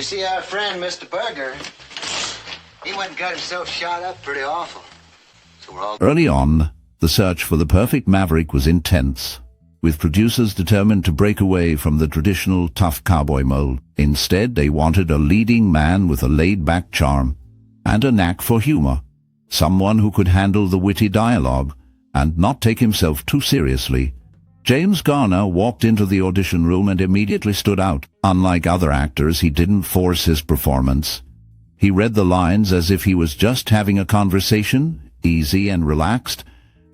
see, our friend, Mr. Burger, he went and got himself shot up pretty awful. So we're all... Early on, the search for the perfect Maverick was intense, with producers determined to break away from the traditional tough cowboy mold. Instead, they wanted a leading man with a laid-back charm and a knack for humor, someone who could handle the witty dialogue and not take himself too seriously. James Garner walked into the audition room and immediately stood out. Unlike other actors, he didn't force his performance. He read the lines as if he was just having a conversation, easy and relaxed,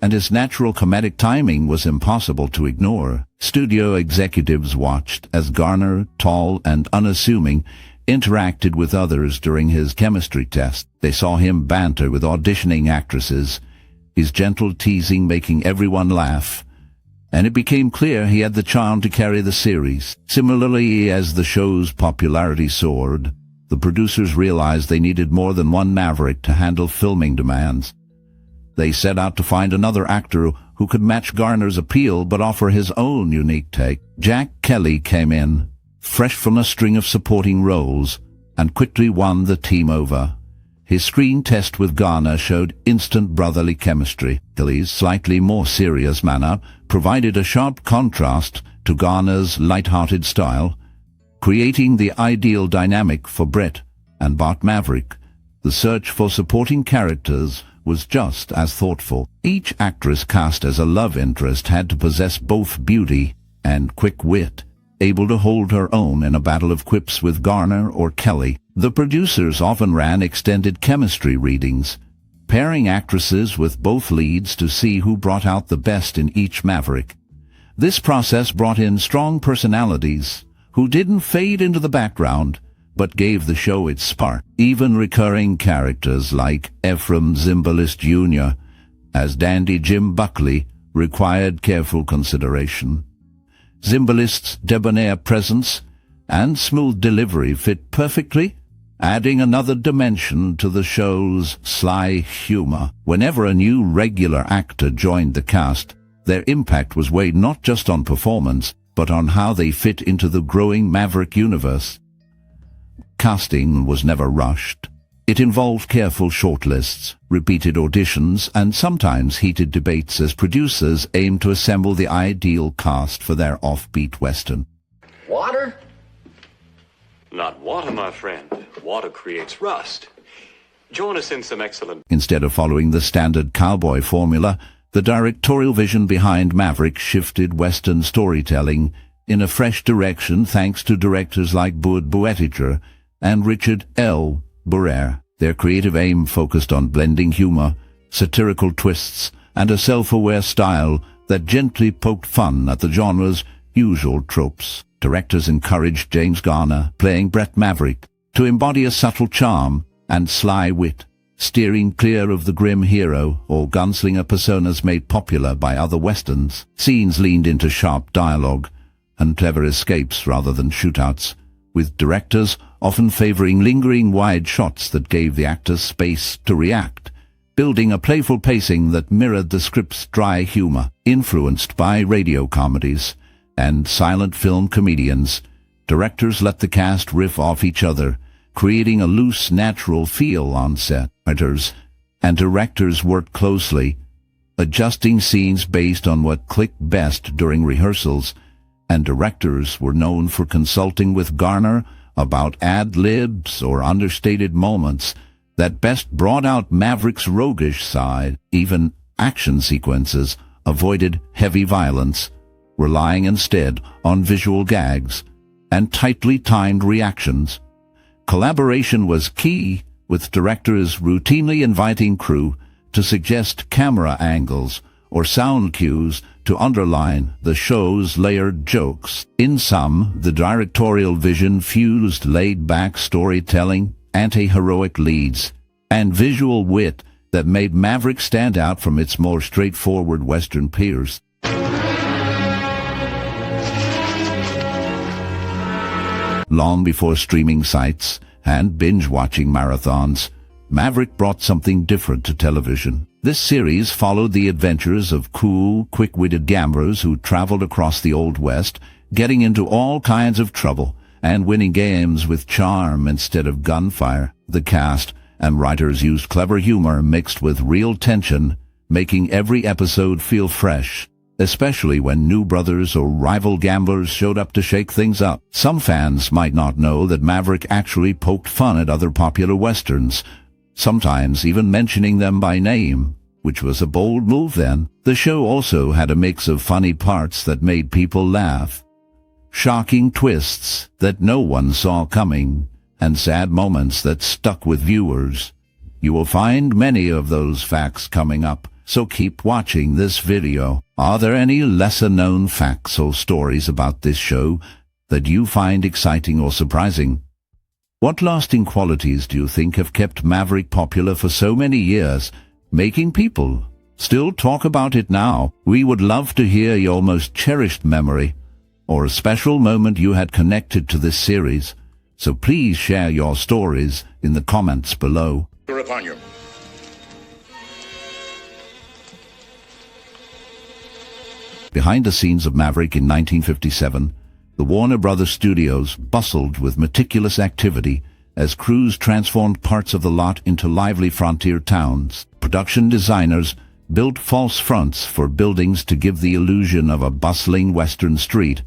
and his natural comedic timing was impossible to ignore. Studio executives watched as Garner, tall and unassuming, interacted with others during his chemistry test. They saw him banter with auditioning actresses, his gentle teasing making everyone laugh, and it became clear he had the charm to carry the series. Similarly, as the show's popularity soared, the producers realized they needed more than one Maverick to handle filming demands. They set out to find another actor who could match Garner's appeal but offer his own unique take. Jack Kelly came in, fresh from a string of supporting roles, and quickly won the team over. His screen test with Garner showed instant brotherly chemistry. Kelly's slightly more serious manner provided a sharp contrast to Garner's light-hearted style, creating the ideal dynamic for Bret and Bart Maverick. The search for supporting characters was just as thoughtful. Each actress cast as a love interest had to possess both beauty and quick wit, able to hold her own in a battle of quips with Garner or Kelly. The producers often ran extended chemistry readings, pairing actresses with both leads to see who brought out the best in each Maverick. This process brought in strong personalities who didn't fade into the background, but gave the show its spark. Even recurring characters like Ephraim Zimbalist Jr. as Dandy Jim Buckley required careful consideration. Zimbalist's debonair presence and smooth delivery fit perfectly, adding another dimension to the show's sly humor. Whenever a new regular actor joined the cast, their impact was weighed not just on performance, but on how they fit into the growing Maverick universe. Casting was never rushed. It involved careful shortlists, repeated auditions, and sometimes heated debates as producers aimed to assemble the ideal cast for their offbeat western. Water? Not water, my friend. Water creates rust. Join us in some excellent... Instead of following the standard cowboy formula, the directorial vision behind Maverick shifted western storytelling in a fresh direction thanks to directors like Bud Buetiger and Richard L. Beauregarde. Their creative aim focused on blending humor, satirical twists, and a self-aware style that gently poked fun at the genre's usual tropes. Directors encouraged James Garner, playing Bret Maverick, to embody a subtle charm and sly wit, steering clear of the grim hero or gunslinger personas made popular by other westerns. Scenes leaned into sharp dialogue and clever escapes rather than shootouts, with directors often favoring lingering wide shots that gave the actors space to react, building a playful pacing that mirrored the script's dry humor. Influenced by radio comedies and silent film comedians, directors let the cast riff off each other, creating a loose, natural feel on set. Writers and directors worked closely, adjusting scenes based on what clicked best during rehearsals, and directors were known for consulting with Garner about ad-libs or understated moments that best brought out Maverick's roguish side. Even action sequences avoided heavy violence, relying instead on visual gags and tightly timed reactions. Collaboration was key, with directors routinely inviting crew to suggest camera angles or sound cues to underline the show's layered jokes. In sum, the directorial vision fused laid-back storytelling, anti-heroic leads, and visual wit that made Maverick stand out from its more straightforward Western peers. Long before streaming sites and binge-watching marathons, Maverick brought something different to television. This series followed the adventures of cool, quick-witted gamblers who traveled across the Old West, getting into all kinds of trouble and winning games with charm instead of gunfire. The cast and writers used clever humor mixed with real tension, making every episode feel fresh, especially when new brothers or rival gamblers showed up to shake things up. Some fans might not know that Maverick actually poked fun at other popular westerns, sometimes even mentioning them by name, which was a bold move then. The show also had a mix of funny parts that made people laugh, shocking twists that no one saw coming, and sad moments that stuck with viewers. You will find many of those facts coming up, so keep watching this video. Are there any lesser-known facts or stories about this show that you find exciting or surprising? What lasting qualities do you think have kept Maverick popular for so many years, making people still talk about it now? We would love to hear your most cherished memory or a special moment you had connected to this series, so please share your stories in the comments below. Upon you. Behind the scenes of Maverick in 1957, the Warner Brothers studios bustled with meticulous activity as crews transformed parts of the lot into lively frontier towns. Production designers built false fronts for buildings to give the illusion of a bustling western street,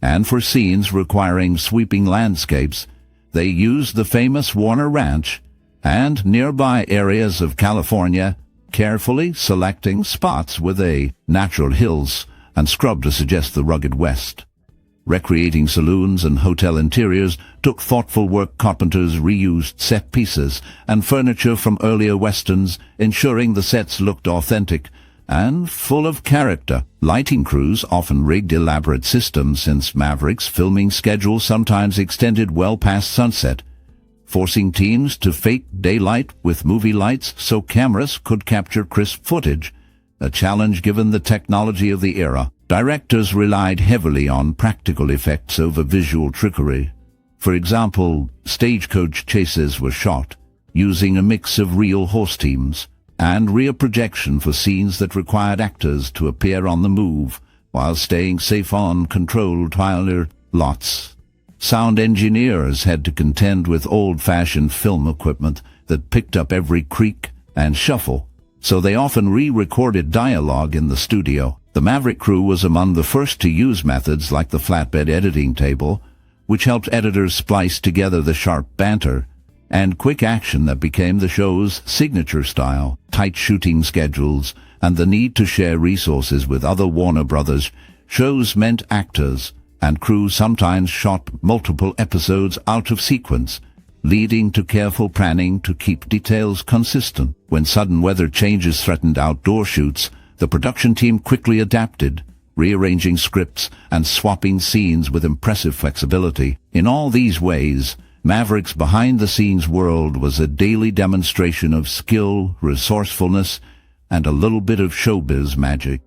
and for scenes requiring sweeping landscapes, they used the famous Warner Ranch and nearby areas of California, carefully selecting spots with natural hills and scrub to suggest the rugged West. Recreating saloons and hotel interiors took thoughtful work. Carpenters reused set pieces and furniture from earlier westerns, ensuring the sets looked authentic and full of character. Lighting crews often rigged elaborate systems, since Maverick's filming schedule sometimes extended well past sunset, forcing teams to fake daylight with movie lights so cameras could capture crisp footage, a challenge given the technology of the era. Directors relied heavily on practical effects over visual trickery. For example, stagecoach chases were shot using a mix of real horse teams and rear projection for scenes that required actors to appear on the move while staying safe on controlled trailer lots. Sound engineers had to contend with old-fashioned film equipment that picked up every creak and shuffle, so they often re-recorded dialogue in the studio. The Maverick crew was among the first to use methods like the flatbed editing table, which helped editors splice together the sharp banter and quick action that became the show's signature style. Tight shooting schedules and the need to share resources with other Warner Brothers shows meant actors and crew sometimes shot multiple episodes out of sequence, leading to careful planning to keep details consistent. When sudden weather changes threatened outdoor shoots, the production team quickly adapted, rearranging scripts and swapping scenes with impressive flexibility. In all these ways, Maverick's behind-the-scenes world was a daily demonstration of skill, resourcefulness, and a little bit of showbiz magic.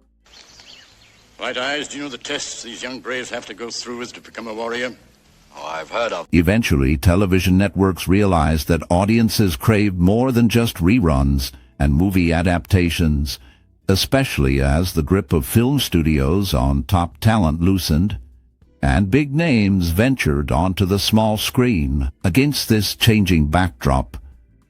White Eyes, do you know the tests these young braves have to go through to become a warrior? Oh, I've heard of. Eventually, television networks realized that audiences craved more than just reruns and movie adaptations, especially as the grip of film studios on top talent loosened and big names ventured onto the small screen. Against this changing backdrop,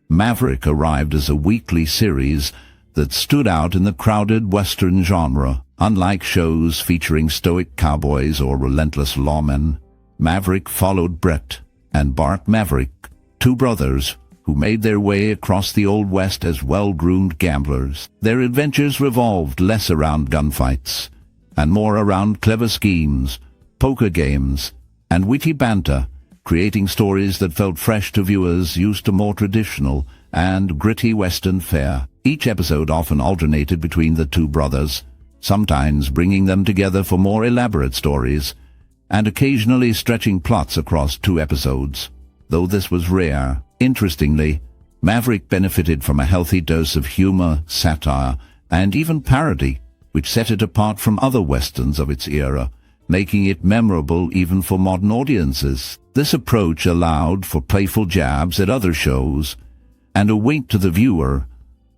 Maverick arrived as a weekly series that stood out in the crowded Western genre. Unlike shows featuring stoic cowboys or relentless lawmen, Maverick followed Bret and Bart Maverick, two brothers who made their way across the Old West as well-groomed gamblers. Their adventures revolved less around gunfights and more around clever schemes, poker games, and witty banter, creating stories that felt fresh to viewers used to more traditional and gritty Western fare. Each episode often alternated between the two brothers, sometimes bringing them together for more elaborate stories, and occasionally stretching plots across two episodes, though this was rare. Interestingly, Maverick benefited from a healthy dose of humor, satire, and even parody, which set it apart from other westerns of its era, making it memorable even for modern audiences. This approach allowed for playful jabs at other shows and a wink to the viewer,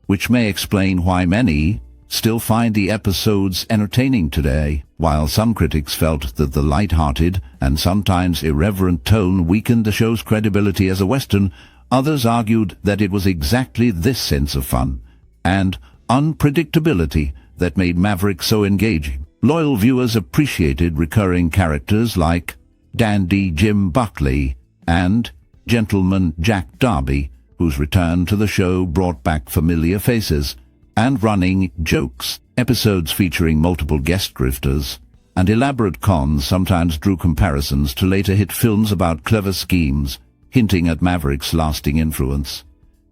which may explain why many still find the episodes entertaining today. While some critics felt that the light-hearted and sometimes irreverent tone weakened the show's credibility as a Western, others argued that it was exactly this sense of fun and unpredictability that made Maverick so engaging. Loyal viewers appreciated recurring characters like Dandy Jim Buckley and Gentleman Jack Darby, whose return to the show brought back familiar faces and running jokes. Episodes featuring multiple guest grifters and elaborate cons sometimes drew comparisons to later hit films about clever schemes, hinting at Maverick's lasting influence.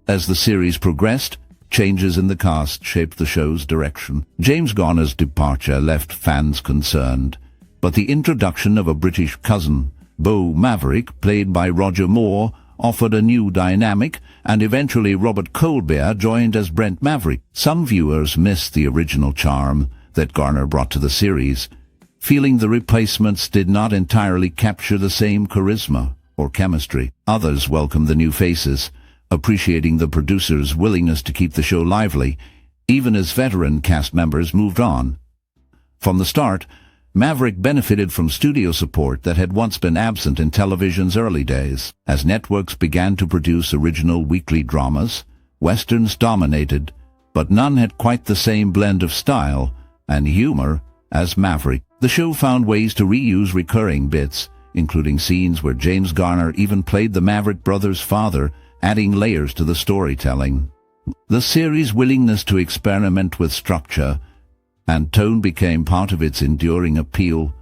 As the series progressed, changes in the cast shaped the show's direction. James Garner's departure left fans concerned, but the introduction of a British cousin, Beau Maverick, played by Roger Mohr, offered a new dynamic, and eventually Robert Colbert joined as Brent Maverick. Some viewers missed the original charm that Garner brought to the series, feeling the replacements did not entirely capture the same charisma or chemistry. Others welcomed the new faces, appreciating the producers' willingness to keep the show lively, even as veteran cast members moved on. From the start, Maverick benefited from studio support that had once been absent in television's early days. As networks began to produce original weekly dramas, Westerns dominated, but none had quite the same blend of style and humor as Maverick. The show found ways to reuse recurring bits, including scenes where James Garner even played the Maverick brothers' father, adding layers to the storytelling. The series' willingness to experiment with structure and tone became part of its enduring appeal,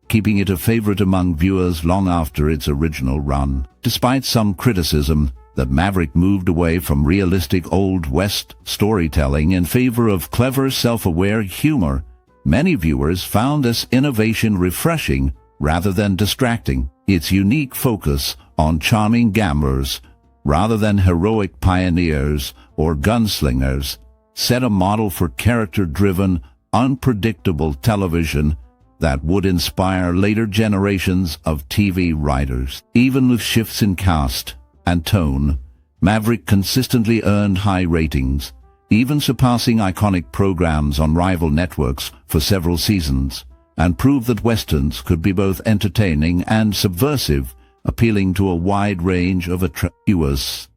keeping it a favorite among viewers long after its original run. Despite some criticism that Maverick moved away from realistic Old West storytelling in favor of clever, self-aware humor, many viewers found this innovation refreshing rather than distracting. Its unique focus on charming gamblers rather than heroic pioneers or gunslingers set a model for character-driven, unpredictable television that would inspire later generations of TV writers. Even with shifts in cast and tone, Maverick consistently earned high ratings, even surpassing iconic programs on rival networks for several seasons, and proved that Westerns could be both entertaining and subversive, appealing to a wide range of viewers.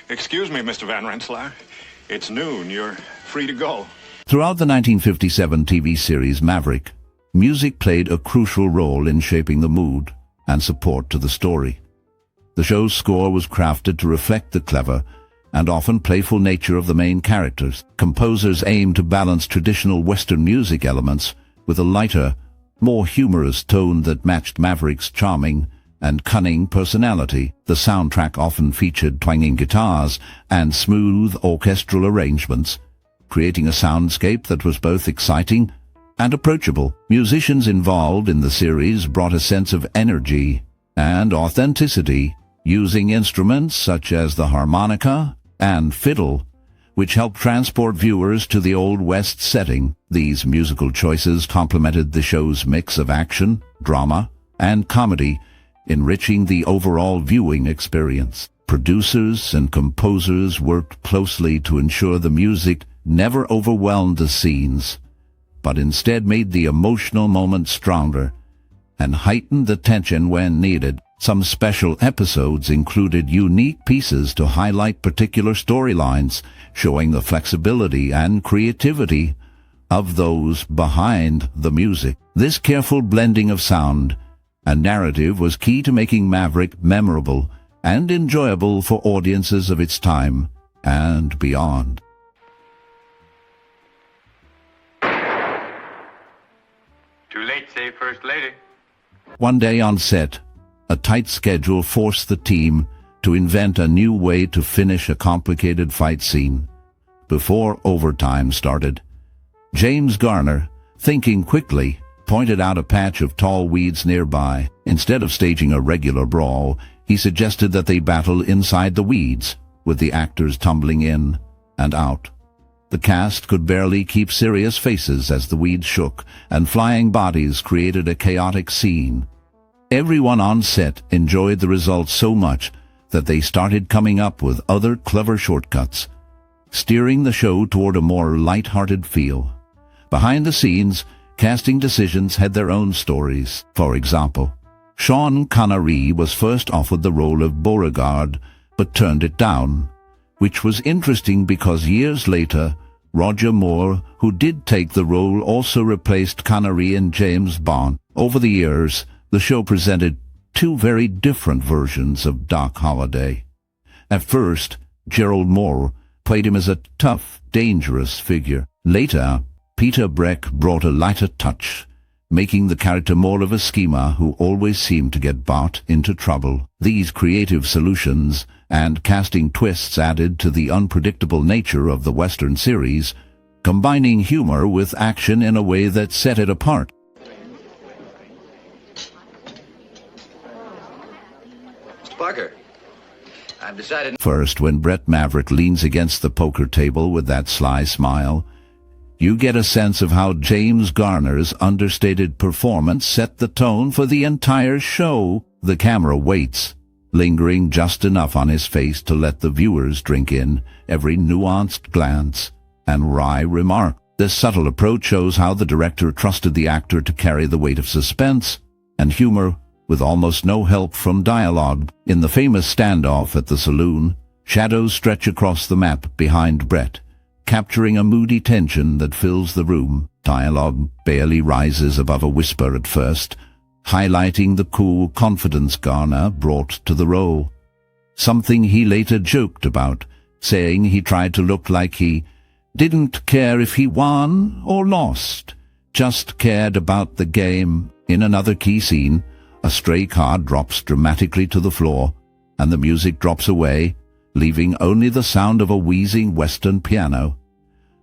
Excuse me, Mr. Van Rensselaer. It's noon. You're free to go. Throughout the 1957 TV series Maverick, music played a crucial role in shaping the mood and support to the story. The show's score was crafted to reflect the clever and often playful nature of the main characters. Composers aimed to balance traditional Western music elements with a lighter, more humorous tone that matched Maverick's charming and cunning personality. The soundtrack often featured twanging guitars and smooth orchestral arrangements, creating a soundscape that was both exciting and approachable. Musicians involved in the series brought a sense of energy and authenticity, using instruments such as the harmonica and fiddle, which helped transport viewers to the Old West setting. These musical choices complemented the show's mix of action, drama, and comedy, enriching the overall viewing experience. Producers and composers worked closely to ensure the music never overwhelmed the scenes, but instead made the emotional moments stronger and heightened the tension when needed. Some special episodes included unique pieces to highlight particular storylines, showing the flexibility and creativity of those behind the music. This careful blending of sound and narrative was key to making Maverick memorable and enjoyable for audiences of its time and beyond. Too late, say First Lady. One day on set, a tight schedule forced the team to invent a new way to finish a complicated fight scene. Before overtime started, James Garner, thinking quickly, pointed out a patch of tall weeds nearby. Instead of staging a regular brawl, he suggested that they battle inside the weeds, with the actors tumbling in and out. The cast could barely keep serious faces as the weeds shook, and flying bodies created a chaotic scene. Everyone on set enjoyed the result so much that they started coming up with other clever shortcuts. steering the show toward a more light-hearted feel. Behind the scenes, casting decisions had their own stories. For example, Sean Connery was first offered the role of Beauregarde, but turned it down, which was interesting because years later, Roger Mohr, who did take the role, also replaced Connery in James Bond. Over the years, the show presented two very different versions of Doc Holliday. At first, Gerald Mohr played him as a tough, dangerous figure. Later, Peter Breck brought a lighter touch, making the character more of a schemer who always seemed to get Bart into trouble. These creative solutions and casting twists added to the unpredictable nature of the Western series, combining humor with action in a way that set it apart. Mr. Parker, I've decided... First, when Bret Maverick leans against the poker table with that sly smile, you get a sense of how James Garner's understated performance set the tone for the entire show. The camera waits, lingering just enough on his face to let the viewers drink in every nuanced glance and wry remark. This subtle approach shows how the director trusted the actor to carry the weight of suspense and humor with almost no help from dialogue. In the famous standoff at the saloon, shadows stretch across the map behind Bret, capturing a moody tension that fills the room. Dialogue barely rises above a whisper at first, highlighting the cool confidence Garner brought to the role. Something he later joked about, saying he tried to look like he didn't care if he won or lost, just cared about the game. In another key scene, a stray card drops dramatically to the floor, and the music drops away, leaving only the sound of a wheezing Western piano.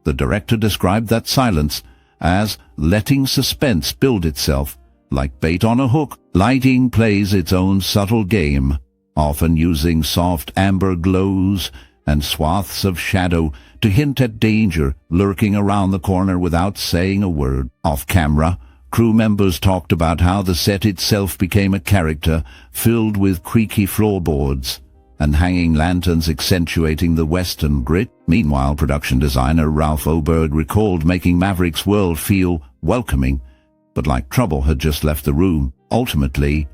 The director described that silence as letting suspense build itself, like bait on a hook. Lighting plays its own subtle game, often using soft amber glows and swaths of shadow to hint at danger lurking around the corner without saying a word. Off camera, crew members talked about how the set itself became a character filled with creaky floorboards and hanging lanterns accentuating the Western grit. Meanwhile, production designer Ralph Oberg recalled making Maverick's world feel welcoming, but like trouble had just left the room. Ultimately,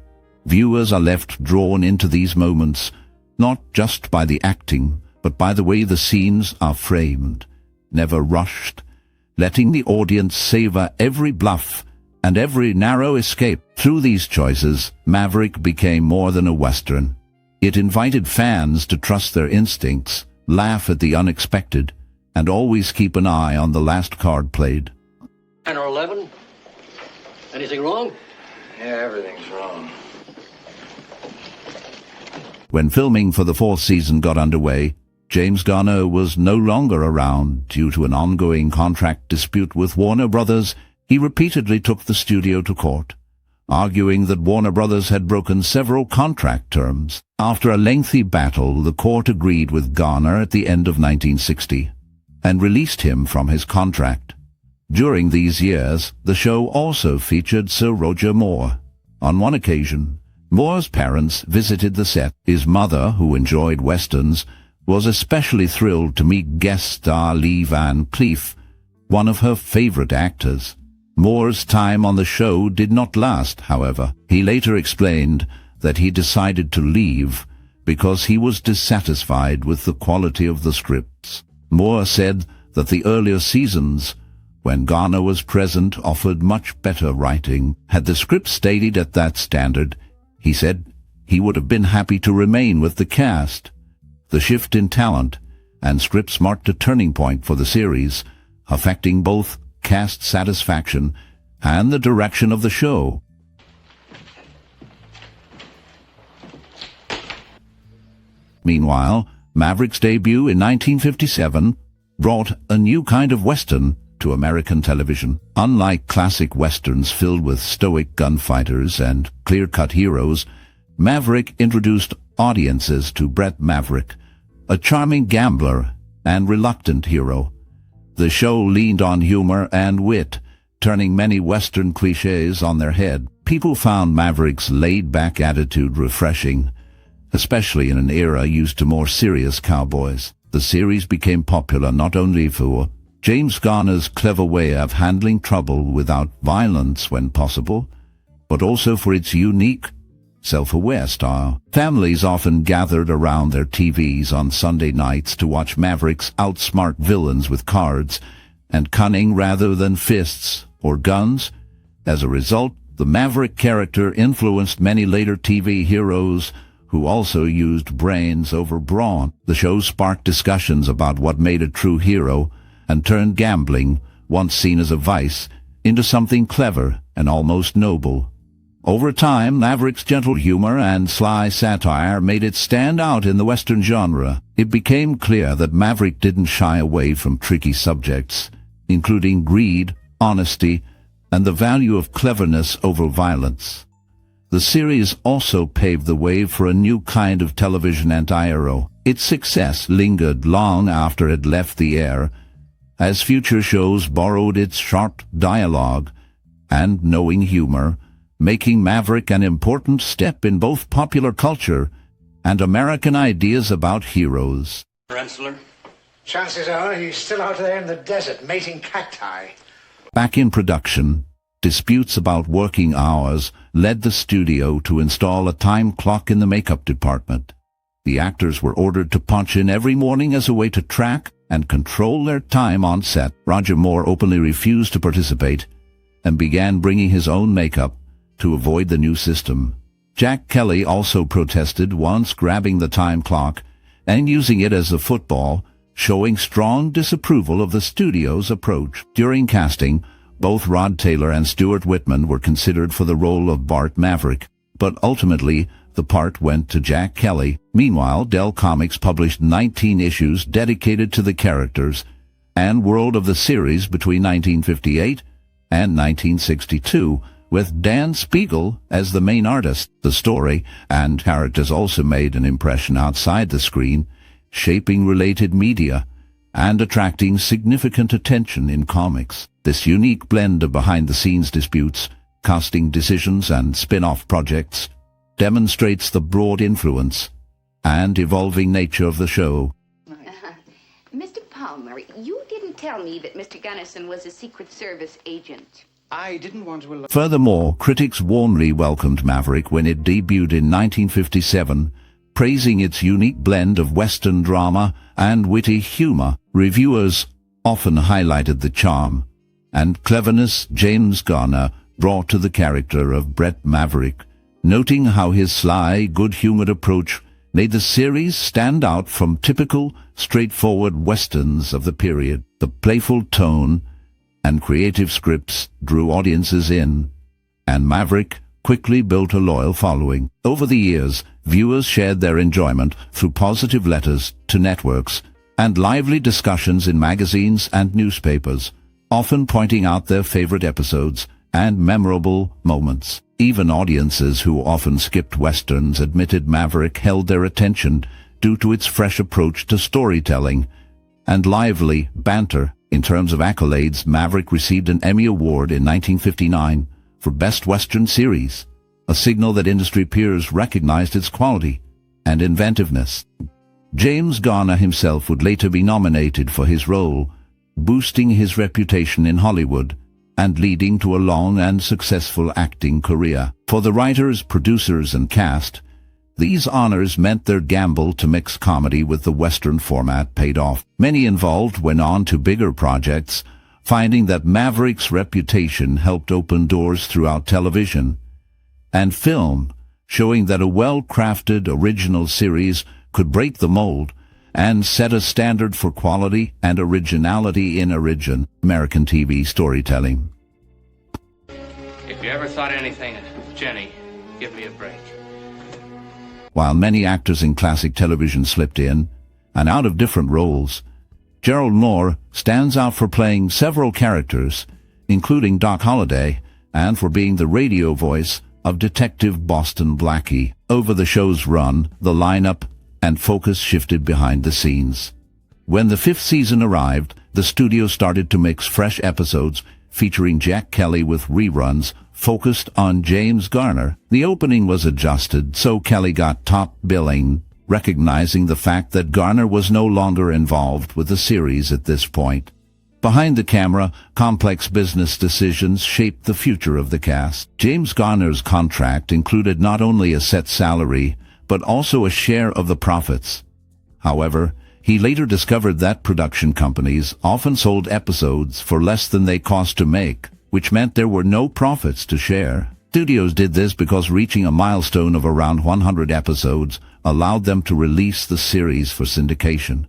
viewers are left drawn into these moments, not just by the acting, but by the way the scenes are framed, never rushed, letting the audience savor every bluff and every narrow escape. Through these choices, Maverick became more than a Western. It invited fans to trust their instincts, laugh at the unexpected, and always keep an eye on the last card played. 10 or 11? Anything wrong? Yeah, everything's wrong. When filming for the fourth season got underway, James Garner was no longer around due to an ongoing contract dispute with Warner Brothers. He repeatedly took the studio to court, arguing that Warner Brothers had broken several contract terms. After a lengthy battle, the court agreed with Garner at the end of 1960 and released him from his contract. During these years, the show also featured Sir Roger Mohr. On one occasion, Mohr's parents visited the set. His mother, who enjoyed westerns, was especially thrilled to meet guest star Lee Van Cleef, one of her favorite actors. Mohr's time on the show did not last, however. He later explained that he decided to leave because he was dissatisfied with the quality of the scripts. Mohr said that the earlier seasons, when Garner was present, offered much better writing. Had the script stayed at that standard, he said, he would have been happy to remain with the cast. The shift in talent and scripts marked a turning point for the series, affecting both cast satisfaction and the direction of the show. Meanwhile, Maverick's debut in 1957 brought a new kind of Western to American television. Unlike classic Westerns filled with stoic gunfighters and clear-cut heroes, Maverick introduced audiences to Bret Maverick, a charming gambler and reluctant hero. The show leaned on humor and wit, turning many Western cliches on their head. People found Maverick's laid-back attitude refreshing, especially in an era used to more serious cowboys. The series became popular not only for James Garner's clever way of handling trouble without violence when possible, but also for its unique, self-aware style. Families often gathered around their TVs on Sunday nights to watch Mavericks outsmart villains with cards and cunning rather than fists or guns. As a result, the Maverick character influenced many later TV heroes who also used brains over brawn. The show sparked discussions about what made a true hero and turned gambling, once seen as a vice, into something clever and almost noble. Over time, Maverick's gentle humor and sly satire made it stand out in the Western genre. It became clear that Maverick didn't shy away from tricky subjects, including greed, honesty, and the value of cleverness over violence. The series also paved the way for a new kind of television anti-hero. Its success lingered long after it left the air, as future shows borrowed its sharp dialogue and knowing humor, making Maverick an important step in both popular culture and American ideas about heroes. Chancellor? Chances are he's still out there in the desert mating cacti. Back in production, disputes about working hours led the studio to install a time clock in the makeup department. The actors were ordered to punch in every morning as a way to track and control their time on set. Roger Mohr openly refused to participate and began bringing his own makeup to avoid the new system. Jack Kelly also protested, once grabbing the time clock and using it as a football, showing strong disapproval of the studio's approach. During casting, both Rod Taylor and Stuart Whitman were considered for the role of Bart Maverick, but ultimately the part went to Jack Kelly. Meanwhile, Dell Comics published 19 issues dedicated to the characters and world of the series between 1958 and 1962, with Dan Spiegel as the main artist. The story and characters also made an impression outside the screen, shaping related media and attracting significant attention in comics. This unique blend of behind-the-scenes disputes, casting decisions, and spin-off projects demonstrates the broad influence and evolving nature of the show. Mr. Palmer, you didn't tell me that Mr. Gunnison was a Secret Service agent. I didn't want to... Furthermore, critics warmly welcomed Maverick when it debuted in 1957, praising its unique blend of Western drama and witty humor. Reviewers often highlighted the charm and cleverness James Garner brought to the character of Bret Maverick, noting how his sly, good-humored approach made the series stand out from typical, straightforward westerns of the period. The playful tone and creative scripts drew audiences in, and Maverick quickly built a loyal following. Over the years, viewers shared their enjoyment through positive letters to networks and lively discussions in magazines and newspapers, often pointing out their favorite episodes and memorable moments. Even audiences who often skipped westerns admitted Maverick held their attention due to its fresh approach to storytelling and lively banter. In terms of accolades, Maverick received an Emmy Award in 1959 for Best Western Series, a signal that industry peers recognized its quality and inventiveness. James Garner himself would later be nominated for his role, boosting his reputation in Hollywood and leading to a long and successful acting career. For the writers, producers, and cast, these honors meant their gamble to mix comedy with the Western format paid off. Many involved went on to bigger projects, finding that Maverick's reputation helped open doors throughout television and film, showing that a well-crafted original series could break the mold and set a standard for quality and originality in American TV storytelling. If you ever thought anything of Jenny, give me a break. While many actors in classic television slipped in and out of different roles, Gerald Mohr stands out for playing several characters, including Doc Holliday, and for being the radio voice of Detective Boston Blackie. Over the show's run, the lineup and focus shifted behind the scenes. When the 5th season arrived, the studio started to mix fresh episodes featuring Jack Kelly with reruns focused on James Garner. The opening was adjusted so Kelly got top billing, recognizing the fact that Garner was no longer involved with the series at this point. Behind the camera, complex business decisions shaped the future of the cast. James Garner's contract included not only a set salary, but also a share of the profits. However, he later discovered that production companies often sold episodes for less than they cost to make, which meant there were no profits to share. Studios did this because reaching a milestone of around 100 episodes allowed them to release the series for syndication,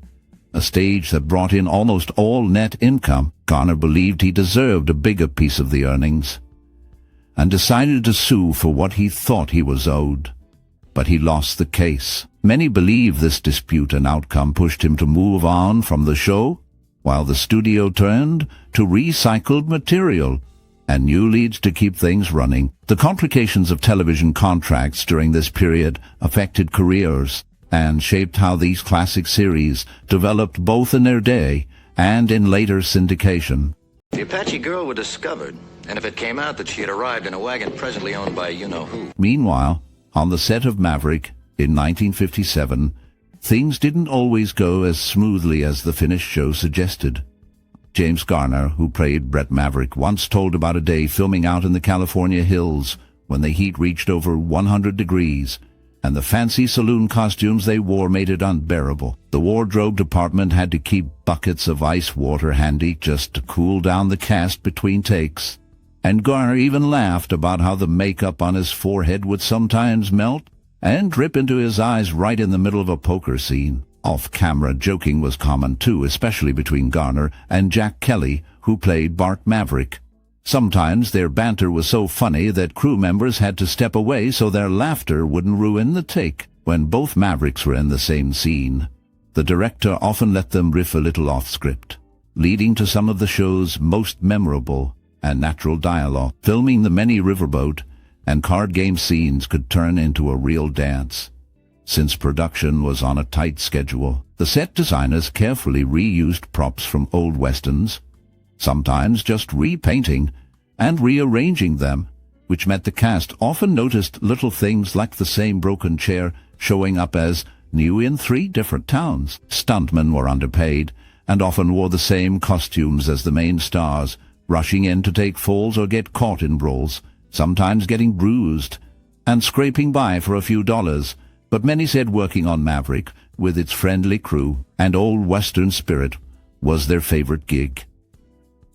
a stage that brought in almost all net income. Garner believed he deserved a bigger piece of the earnings, and decided to sue for what he thought he was owed. But he lost the case. Many believe this dispute and outcome pushed him to move on from the show, while the studio turned to recycled material and new leads to keep things running. The complications of television contracts during this period affected careers and shaped how these classic series developed both in their day and in later syndication. The Apache girl was discovered, and if it came out that she had arrived in a wagon presently owned by you-know-who. Meanwhile, on the set of Maverick in 1957, things didn't always go as smoothly as the finished show suggested. James Garner, who played Bret Maverick, once told about a day filming out in the California hills when the heat reached over 100 degrees, and the fancy saloon costumes they wore made it unbearable. The wardrobe department had to keep buckets of ice water handy just to cool down the cast between takes. And Garner even laughed about how the makeup on his forehead would sometimes melt and drip into his eyes right in the middle of a poker scene. Off-camera joking was common too, especially between Garner and Jack Kelly, who played Bart Maverick. Sometimes their banter was so funny that crew members had to step away so their laughter wouldn't ruin the take. When both Mavericks were in the same scene, the director often let them riff a little off-script, leading to some of the show's most memorable and natural dialogue. Filming the many riverboat and card game scenes could turn into a real dance. Since production was on a tight schedule, the set designers carefully reused props from old westerns, sometimes just repainting and rearranging them, which meant the cast often noticed little things like the same broken chair showing up as new in 3 different towns. Stuntmen were underpaid and often wore the same costumes as the main stars, rushing in to take falls or get caught in brawls, sometimes getting bruised and scraping by for a few dollars. But many said working on Maverick, with its friendly crew and old Western spirit, was their favorite gig.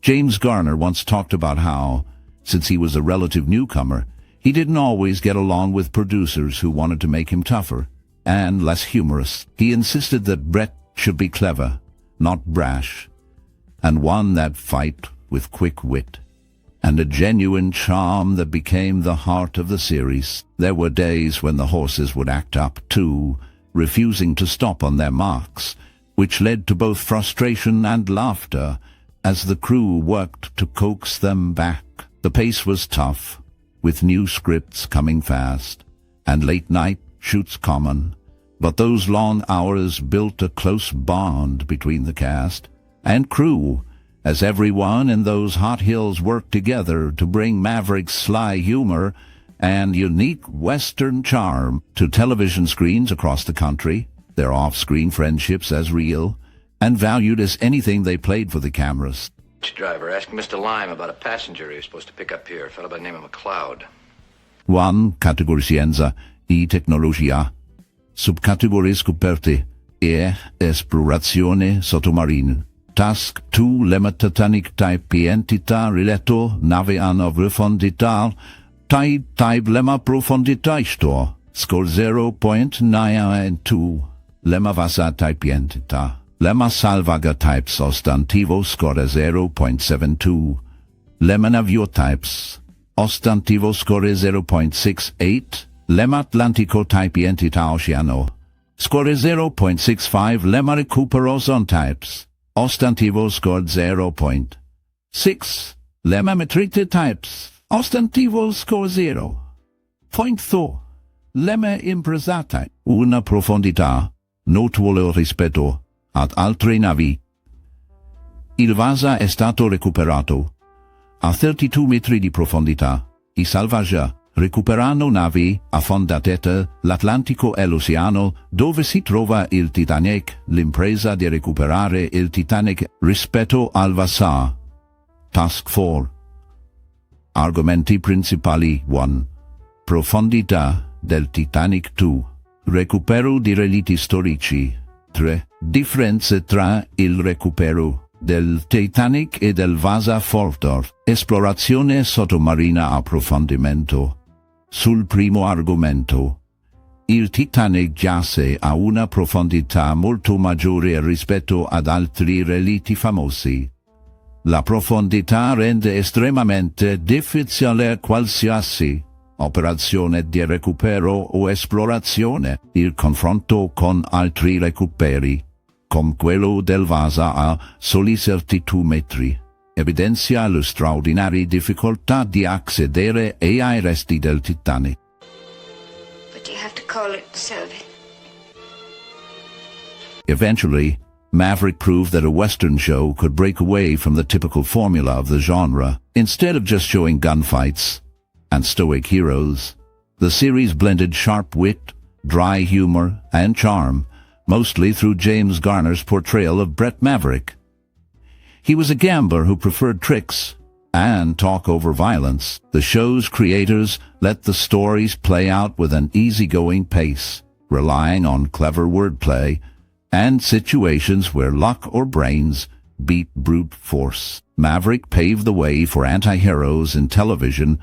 James Garner once talked about how, since he was a relative newcomer, he didn't always get along with producers who wanted to make him tougher and less humorous. He insisted that Bret should be clever, not brash, and won that fight with quick wit and a genuine charm that became the heart of the series. There were days when the horses would act up too, refusing to stop on their marks, which led to both frustration and laughter as the crew worked to coax them back. The pace was tough, with new scripts coming fast, and late-night shoots common, but those long hours built a close bond between the cast and crew, as everyone in those hot hills worked together to bring Maverick's sly humor and unique Western charm to television screens across the country, their off-screen friendships as real and valued as anything they played for the cameras. Driver, ask Mr. Lime about a passenger he was supposed to pick up here, a fellow by the name of McLeod. 1. Categorie e tecnologia. Subcategorie scoperte e esplorazione sottomarina. Task 2 Limitatanic type entità riletto nave anno profondità type lemma profondità sto score 0.92 lemma vasa type entità lemma salvaga type sostantivo score 0.72 lemma navio types ostantivo score 0.68 lemma atlantico type entità oceano score 0.65 lemma recupero on types Ostantivo scored 0.6. Lemma metrite types. Ostantivo score 0.4. Lemma impresata. Una profondità notevole rispetto ad altre navi. Il Vasa è stato recuperato a 32 metri di profondità. I salvaggia recuperano navi affondate l'Atlantico e l'Oceano dove si trova il Titanic, l'impresa di recuperare il Titanic rispetto al Vassar. Task 4. Argomenti principali 1. Profondità del Titanic 2. Recupero di relitti storici 3. Differenze tra il recupero del Titanic e del Vassar Fortor. Esplorazione sottomarina approfondimento. Sul primo argomento. Il Titanic giace a una profondità molto maggiore rispetto ad altri relitti famosi. La profondità rende estremamente difficile qualsiasi operazione di recupero o esplorazione. Il confronto con altri recuperi, come quello del Vassar a soli 32 metri, evidenzia le straordinarie difficoltà di accedere ai resti del Titanic. But you have to call it service. Eventually, Maverick proved that a Western show could break away from the typical formula of the genre. Instead of just showing gunfights and stoic heroes, the series blended sharp wit, dry humor, and charm, mostly through James Garner's portrayal of Bret Maverick. He was a gambler who preferred tricks and talk over violence. The show's creators let the stories play out with an easygoing pace, relying on clever wordplay and situations where luck or brains beat brute force. Maverick paved the way for anti-heroes in television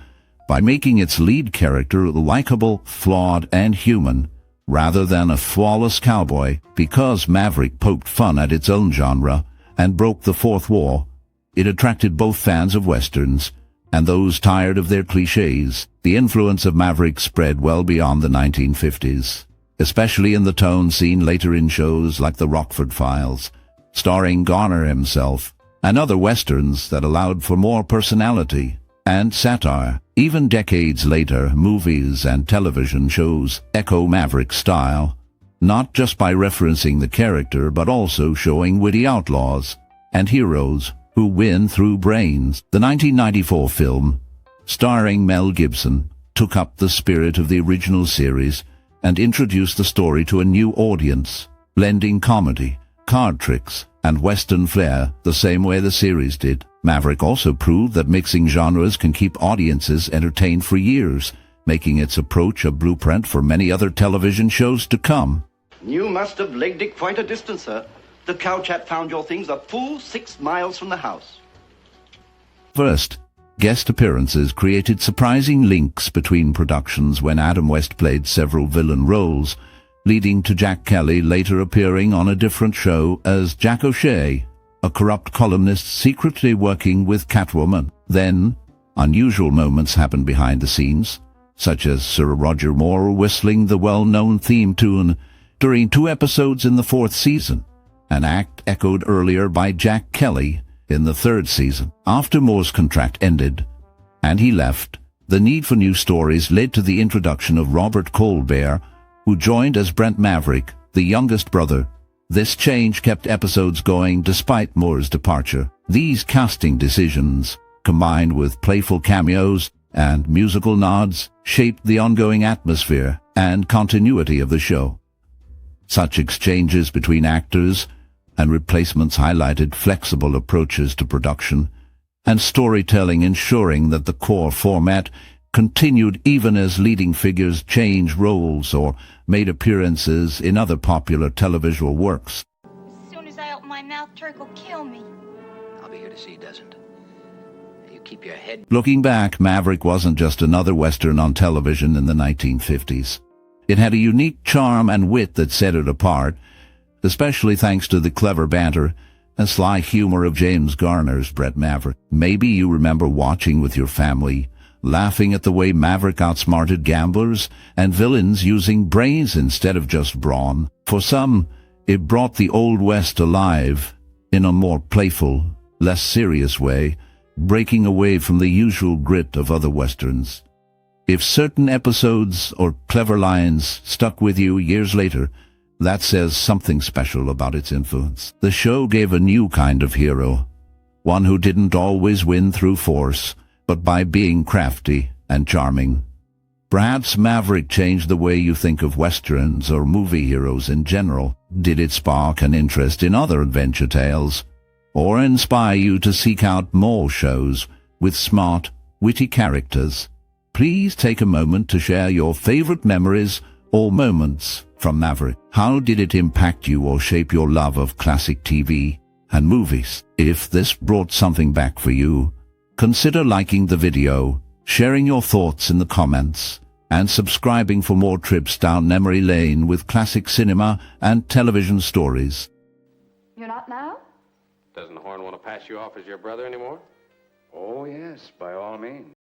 by making its lead character likable, flawed, and human, rather than a flawless cowboy. Because Maverick poked fun at its own genre and broke the fourth wall, it attracted both fans of Westerns and those tired of their cliches. The influence of Maverick spread well beyond the 1950s. Especially in the tone seen later in shows like The Rockford Files, starring Garner himself, and other westerns that allowed for more personality and satire. Even decades later, movies and television shows echo Maverick's style, not just by referencing the character but also showing witty outlaws and heroes who win through brains. The 1994 film, starring Mel Gibson, took up the spirit of the original series and introduced the story to a new audience, blending comedy, card tricks, and Western flair the same way the series did. Maverick also proved that mixing genres can keep audiences entertained for years, making its approach a blueprint for many other television shows to come. You must have legged it quite a distance, sir. The cow chap found your things a full 6 miles from the house. First, guest appearances created surprising links between productions when Adam West played several villain roles, leading to Jack Kelly later appearing on a different show as Jack O'Shea, a corrupt columnist secretly working with Catwoman. Then, unusual moments happened behind the scenes, such as Sir Roger Mohr whistling the well-known theme tune during 2 episodes in the 4th season, an act echoed earlier by Jack Kelly in the 3rd season. After Mohr's contract ended, and he left, the need for new stories led to the introduction of Robert Colbert, who joined as Brent Maverick, the youngest brother. This change kept episodes going despite Mohr's departure. These casting decisions, combined with playful cameos and musical nods, shaped the ongoing atmosphere and continuity of the show. Such exchanges between actors and replacements highlighted flexible approaches to production and storytelling, ensuring that the core format continued even as leading figures changed roles or made appearances in other popular televisual works. As soon as I open my mouth, Turk will kill me. I'll be here to see he doesn't. You keep your head... Looking back, Maverick wasn't just another Western on television in the 1950s. It had a unique charm and wit that set it apart, especially thanks to the clever banter and sly humor of James Garner's Bret Maverick. Maybe you remember watching with your family, laughing at the way Maverick outsmarted gamblers and villains using brains instead of just brawn. For some, it brought the Old West alive in a more playful, less serious way, breaking away from the usual grit of other Westerns. If certain episodes or clever lines stuck with you years later, that says something special about its influence. The show gave a new kind of hero, one who didn't always win through force, but by being crafty and charming. Perhaps Maverick changed the way you think of westerns or movie heroes in general. Did it spark an interest in other adventure tales, or inspire you to seek out more shows with smart, witty characters? Please take a moment to share your favorite memories or moments from Maverick. How did it impact you or shape your love of classic TV and movies? If this brought something back for you, consider liking the video, sharing your thoughts in the comments, and subscribing for more trips down memory lane with classic cinema and television stories. You're not now? Doesn't Horn want to pass you off as your brother anymore? Oh, yes, by all means.